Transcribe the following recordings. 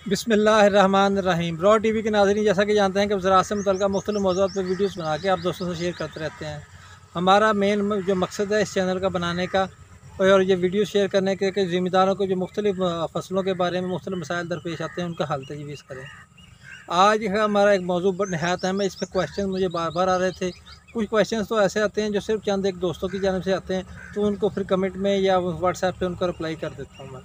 बिस्मिल्लाहिर्रहमानिर्रहीम। Broad TV के नाज़रीन, जैसा कि जानते हैं कि ज़राअत से मुतल्लिक़ मुख्तलिफ़ मौज़ूआत पर वीडियोस बना के आप दोस्तों से शेयर करते रहते हैं। हमारा मेन जो मकसद है इस चैनल का बनाने का और ये वीडियो शेयर करने के ज़िम्मेदारों को जो मुख्तलिफ़ फसलों के बारे में मुख्तलिफ़ मसाइल दरपेश आते हैं उनका हल तजवीज़ करें। आज है हमारा एक मौजू नहायत अहम है। इस पर क्वेश्चन मुझे बार बार आ रहे थे। कुछ क्वेश्चन तो ऐसे आते हैं जो सिर्फ चंद एक दोस्तों की जानिब से आते हैं, तो उनको फिर कमेंट में या व्हाट्सएप पे उनका रिप्लाई कर देता हूँ मैं।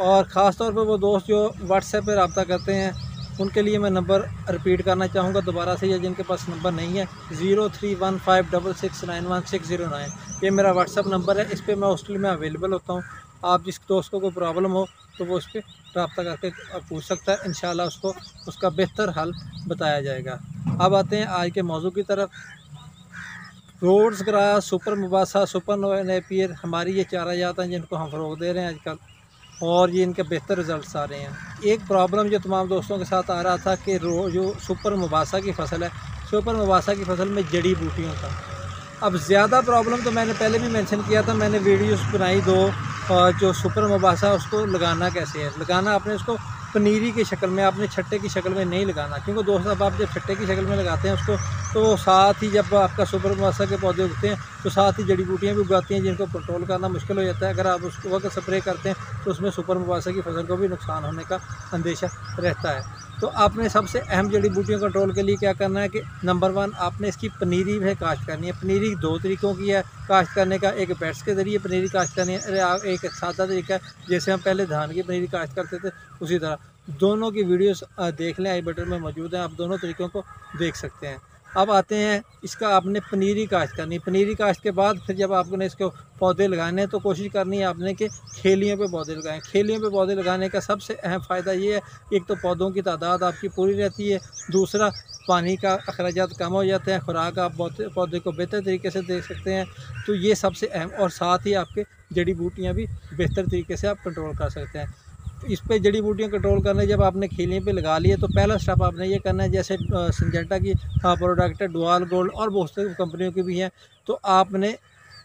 और ख़ास तौर पर वो दोस्त जो व्हाट्सएप पे रब्ता करते हैं उनके लिए मैं नंबर रिपीट करना चाहूँगा दोबारा से, या जिनके पास नंबर नहीं है 0315669169 ये मेरा व्हाट्सएप नंबर है। इस पर मैं हॉस्टल में अवेलेबल होता हूँ। आप जिस दोस्त को कोई प्रॉब्लम हो तो वो इस पर रब्ता करके पूछ सकता है। इंशाल्लाह उसको उसका बेहतर हल बताया जाएगा। अब आते हैं आज के मौजू की तरफ। Rhodes grass, super Mombasa, super Napier, हमारी ये चारा जात हैं जिनको हम फ़रोग दे रहे हैं आजकल, और ये इनके बेहतर रिज़ल्ट्स आ रहे हैं। एक प्रॉब्लम जो तमाम दोस्तों के साथ आ रहा था कि जो सुपर मुबासा की फ़सल है, सुपर मुबासा की फ़सल में जड़ी बूटियों का अब ज़्यादा प्रॉब्लम, तो मैंने पहले भी मेंशन किया था, मैंने वीडियोस बनाई दो। जो सुपर मुबासा उसको लगाना कैसे है, लगाना आपने उसको पनीरी की शक्ल में, आपने छट्टे की शक्ल में नहीं लगाना, क्योंकि दोस्तों अब आप जब छट्टे की शक्ल में लगाते हैं उसको, तो साथ ही जब आपका सुपर मुबासा के पौधे उगते हैं तो साथ ही जड़ी बूटियाँ भी उगाती हैं जिनको कंट्रोल करना मुश्किल हो जाता है। अगर आप उसको वक्त स्प्रे करते हैं तो उसमें सुपर मुबासा की फसल को भी नुकसान होने का अंदेशा रहता है। तो आपने सबसे अहम जड़ी बूटियों कंट्रोल के लिए क्या करना है कि नंबर 1 आपने इसकी पनीरी में काश्त करनी है। पनीरी 2 तरीक़ों की है काश्त करने का, एक बैट्स के ज़रिए पनीरी काश्त करनी है, एक सादा तरीका है जैसे हम पहले धान की पनीरी काश्त करते थे उसी तरह। दोनों की वीडियोस देख लें, आई बटन में मौजूद हैं, आप दोनों तरीक़ों को देख सकते हैं। अब आते हैं इसका आपने पनीरी काश्त करनी। पनीरी काश्त के बाद फिर जब आपने इसको पौधे लगाने हैं तो कोशिश करनी है आपने कि खेलियों पे पौधे लगाएं। खेलियों पे पौधे लगाने का सबसे अहम फ़ायदा ये है, एक तो पौधों की तादाद आपकी पूरी रहती है, दूसरा पानी का अखराजात कम हो जाते हैं, खुराक आप पौधे को बेहतर तरीके से दे सकते हैं। तो ये सबसे अहम, और साथ ही आपके जड़ी बूटियाँ भी बेहतर तरीके से आप कंट्रोल कर सकते हैं। इस पे जड़ी बूटियाँ कंट्रोल करने जब आपने खेलियों पे लगा लिए तो पहला स्टेप आपने ये करना है, जैसे सिंजेंटा की प्रोडक्ट है डुआल गोल्ड और बहुत सी कंपनियों की भी हैं, तो आपने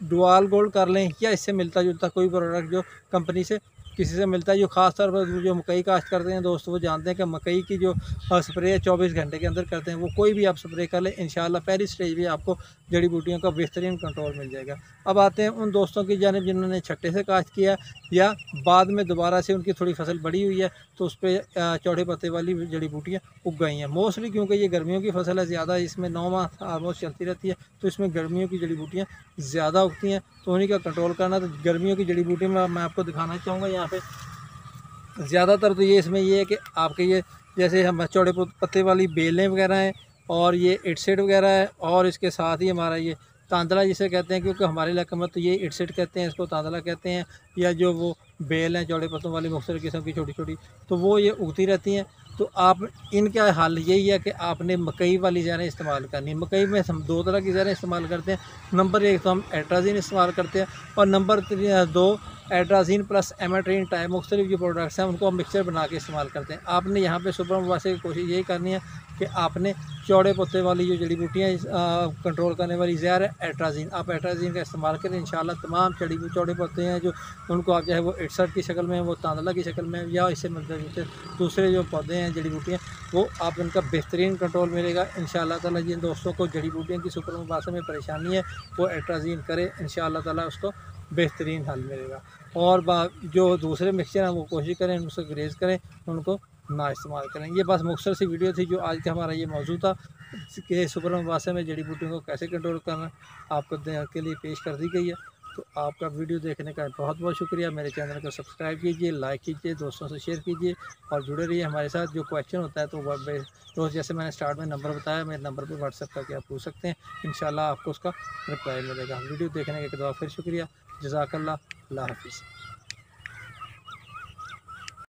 डुआल गोल्ड कर लें या इससे मिलता जुलता कोई प्रोडक्ट जो कंपनी से किसी से मिलता है। जो ख़ास तौर पर जो मकई काश्त करते हैं दोस्तों वो जानते हैं कि मकई की जो स्प्रे 24 घंटे के अंदर करते हैं, वो कोई भी आप स्प्रे कर लें, इंशाल्लाह पहली स्टेज भी आपको जड़ी बूटियों का बेहतरीन कंट्रोल मिल जाएगा। अब आते हैं उन दोस्तों की जानिब जिन्होंने छट्टे से काश्त किया या बाद में दोबारा से उनकी थोड़ी फसल बड़ी हुई है तो उस पर चौड़े पत्ते वाली जड़ी बूटियाँ उग गई हैं। मोस्टली क्योंकि ये गर्मियों की फसल है, ज़्यादा इसमें 9 माह ऑलमोस्ट चलती रहती है, तो इसमें गर्मियों की जड़ी बूटियाँ ज़्यादा उगती हैं, तो उन्हीं का कंट्रोल करना। तो गर्मियों की जड़ी बूटी में मैं आपको दिखाना चाहूँगा यहाँ पे। ज़्यादातर तो ये इसमें ये है कि आपके ये जैसे हम चौड़े पत्ते वाली बेलें वगैरह हैं, और ये इटसेट वगैरह है, और इसके साथ ही हमारा ये तांदला जिसे कहते हैं, क्योंकि हमारे इलाके में तो ये इटसेट कहते हैं, इसको तांदला कहते हैं, या जो वो बेल हैं चौड़े पत्तों वाली मुख्तलिफ़ किस्म की छोटी छोटी, तो वो ये उगती रहती हैं। तो आप इनका हल यही है कि आपने मकई वाली ज़रें इस्तेमाल करनी। मकई में हम 2 तरह की ज़रें इस्तेमाल करते हैं। नंबर 1 तो हम एट्राजीन इस्तेमाल करते हैं, और नंबर 2 एट्राजीन प्लस एमेट्रीन टाइप मुख्तलिफ जो प्रोडक्ट्स हैं उनको हम मिक्सचर बना के इस्तेमाल करते हैं। आपने यहाँ पे सुपर मुबासा की कोशिश यही करनी है कि आपने चौड़े पत्ते वाली जो जड़ी बूटियाँ कंट्रोल करने वाली ज़हर है एट्राजीन, आप एट्राजीन का इस्तेमाल करें। इंशाल्लाह तमाम चौड़े पत्ते हैं जो उनको आप चाहे वो इटसेट की शक्ल में, वो तांदला की शक्ल में, या इससे मिलते दूसरे जो पौधे हैं जड़ी बूटियाँ, वो आप उनका बेहतरीन कंट्रोल मिलेगा इंशाल्लाह ताला। जिन दोस्तों को जड़ी बूटियों की सुपर मुबासा में परेशानी है वो एट्राजीन करे, इंशाल्लाह ताला उसको बेहतरीन हल मिलेगा। और जो दूसरे मिक्सचर हैं वो कोशिश करें उनसे ग्रेज करें, उनको ना इस्तेमाल करें। ये बस मुख्तसर सी वीडियो थी जो आज का हमारा ये मौजू था कि सुपर मुबासा में जड़ी बूटियों को कैसे कंट्रोल करना आपको के लिए पेश कर दी गई है। तो आपका वीडियो देखने का बहुत बहुत शुक्रिया। मेरे चैनल को सब्सक्राइब कीजिए, लाइक कीजिए, दोस्तों से शेयर कीजिए, और जुड़े रहिए हमारे साथ। जो क्वेश्चन होता है तो जैसे मैंने स्टार्ट में नंबर बताया, मेरे नंबर पर व्हाट्सएप करके आप पूछ सकते हैं, इंशाल्लाह आपको उसका रिप्लाई मिलेगा। वीडियो देखने के बाद फिर शुक्रिया। जज़ाकल्लाह। अल्लाह हाफ़िज़।